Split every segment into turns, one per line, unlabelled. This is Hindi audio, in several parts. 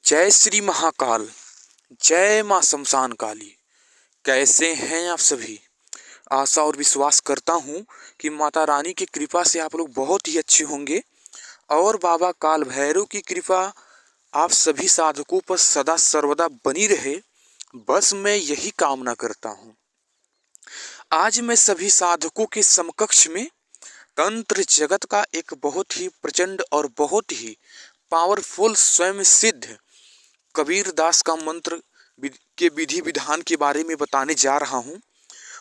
जय श्री महाकाल, जय माँ शमशान काली। कैसे हैं आप सभी? आशा और विश्वास करता हूँ कि माता रानी की कृपा से आप लोग बहुत ही अच्छे होंगे और बाबा काल भैरव की कृपा आप सभी साधकों पर सदा सर्वदा बनी रहे। बस मैं यही कामना करता हूँ। आज मैं सभी साधकों के समकक्ष में तंत्र जगत का एक बहुत ही प्रचंड और बहुत ही पावरफुल स्वयं सिद्ध कबीर दास का मंत्र के विधि विधान के बारे में बताने जा रहा हूं।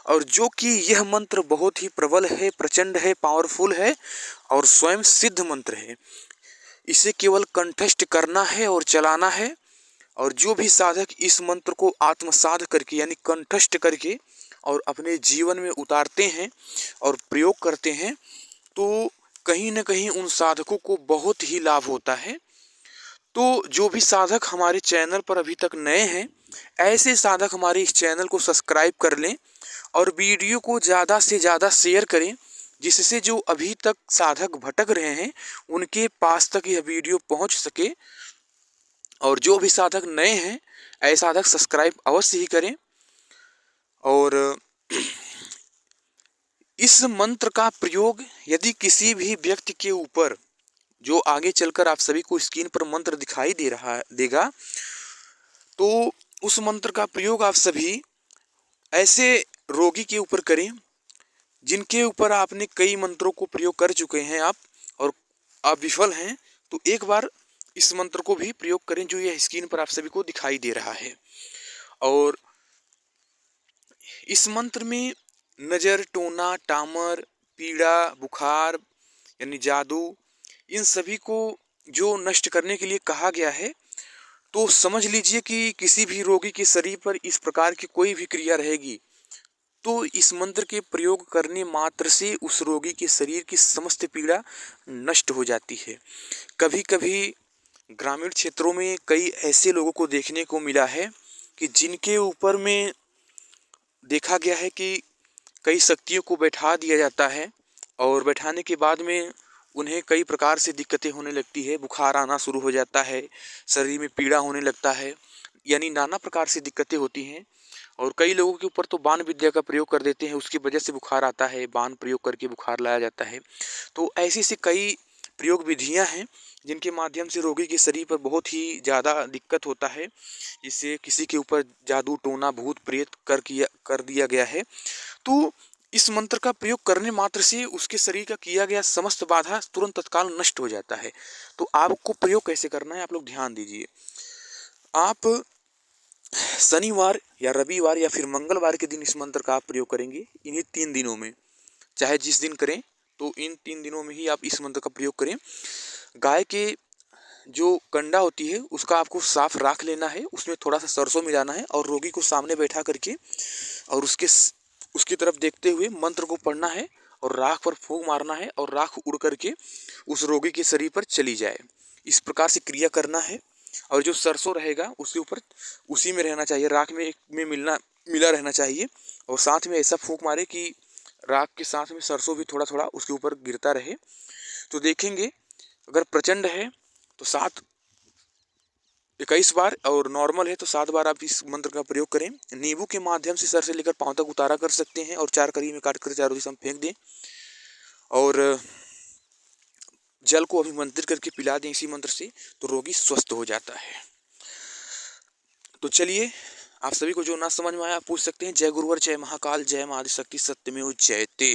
और जो कि यह मंत्र बहुत ही प्रबल है, प्रचंड है, पावरफुल है और स्वयं सिद्ध मंत्र है। इसे केवल कंठस्थ करना है और चलाना है। और जो भी साधक इस मंत्र को आत्मसात करके यानी कंठस्थ करके और अपने जीवन में उतारते हैं और प्रयोग करते हैं तो कहीं न कहीं उन साधकों को बहुत ही लाभ होता है। तो जो भी साधक हमारे चैनल पर अभी तक नए हैं, ऐसे साधक हमारे इस चैनल को सब्सक्राइब कर लें और वीडियो को ज़्यादा से ज़्यादा शेयर करें, जिससे जो अभी तक साधक भटक रहे हैं उनके पास तक यह वीडियो पहुंच सके। और जो भी साधक नए हैं, ऐसे साधक सब्सक्राइब अवश्य ही करें। और इस मंत्र का प्रयोग यदि किसी भी व्यक्ति के ऊपर, जो आगे चलकर आप सभी को स्क्रीन पर मंत्र दिखाई देगा, तो उस मंत्र का प्रयोग आप सभी ऐसे रोगी के ऊपर करें जिनके ऊपर आपने कई मंत्रों को प्रयोग कर चुके हैं और आप विफल हैं। तो एक बार इस मंत्र को भी प्रयोग करें जो यह स्क्रीन पर आप सभी को दिखाई दे रहा है। और इस मंत्र में नज़र, टोना, टामर, पीड़ा, बुखार यानी जादू, इन सभी को जो नष्ट करने के लिए कहा गया है, तो समझ लीजिए कि किसी भी रोगी के शरीर पर इस प्रकार की कोई भी क्रिया रहेगी तो इस मंत्र के प्रयोग करने मात्र से उस रोगी के शरीर की समस्त पीड़ा नष्ट हो जाती है। कभी कभी ग्रामीण क्षेत्रों में कई ऐसे लोगों को देखने को मिला है कि जिनके ऊपर में देखा गया है कि कई शक्तियों को बैठा दिया जाता है और बैठाने के बाद में उन्हें कई प्रकार से दिक्कतें होने लगती है। बुखार आना शुरू हो जाता है, शरीर में पीड़ा होने लगता है, यानी नाना प्रकार से दिक्कतें होती हैं। और कई लोगों के ऊपर तो बाण विद्या का प्रयोग कर देते हैं, उसकी वजह से बुखार आता है, बाण प्रयोग करके बुखार लाया जाता है। तो ऐसी से कई प्रयोग विधियां हैं जिनके माध्यम से रोगी के शरीर पर बहुत ही ज़्यादा दिक्कत होता है। जिससे किसी के ऊपर जादू, टोना, भूत प्रेत कर दिया गया है। तो इस मंत्र का प्रयोग करने मात्र से उसके शरीर का किया गया समस्त बाधा तुरंत तत्काल नष्ट हो जाता है। तो आपको प्रयोग कैसे करना है, आप लोग ध्यान दीजिए। आप शनिवार या रविवार या फिर मंगलवार के दिन इस मंत्र का आप प्रयोग करेंगे। इन्हीं 3 दिनों में, चाहे जिस दिन करें, तो इन 3 दिनों में ही आप इस मंत्र का प्रयोग करें। गाय के जो कंडा होती है उसका आपको साफ राख लेना है, उसमें थोड़ा सा सरसों मिलाना है और रोगी को सामने बैठा करके और उसकी तरफ देखते हुए मंत्र को पढ़ना है और राख पर फूंक मारना है और राख उड़ करके उस रोगी के शरीर पर चली जाए। इस प्रकार से क्रिया करना है। और जो सरसों रहेगा उसके ऊपर उसी में रहना चाहिए, राख में मिला रहना चाहिए। और साथ में ऐसा फूंक मारे कि राख के साथ में सरसों भी थोड़ा थोड़ा उसके ऊपर गिरता रहे। तो देखेंगे अगर प्रचंड है तो 21 बार और नॉर्मल है तो 7 बार आप इस मंत्र का प्रयोग करें। नींबू के माध्यम से सर से लेकर पांव तक उतारा कर सकते हैं और 4 कली में काट कर चारों दिशा में फेंक दें और जल को अभिमंत्रित करके पिला दें इसी मंत्र से, तो रोगी स्वस्थ हो जाता है। तो चलिए, आप सभी को जो ना समझ में आया पूछ सकते हैं। जय गुरुवर, जय महाकाल, जय मां आदिशक्ति, सत्यमेव जयते।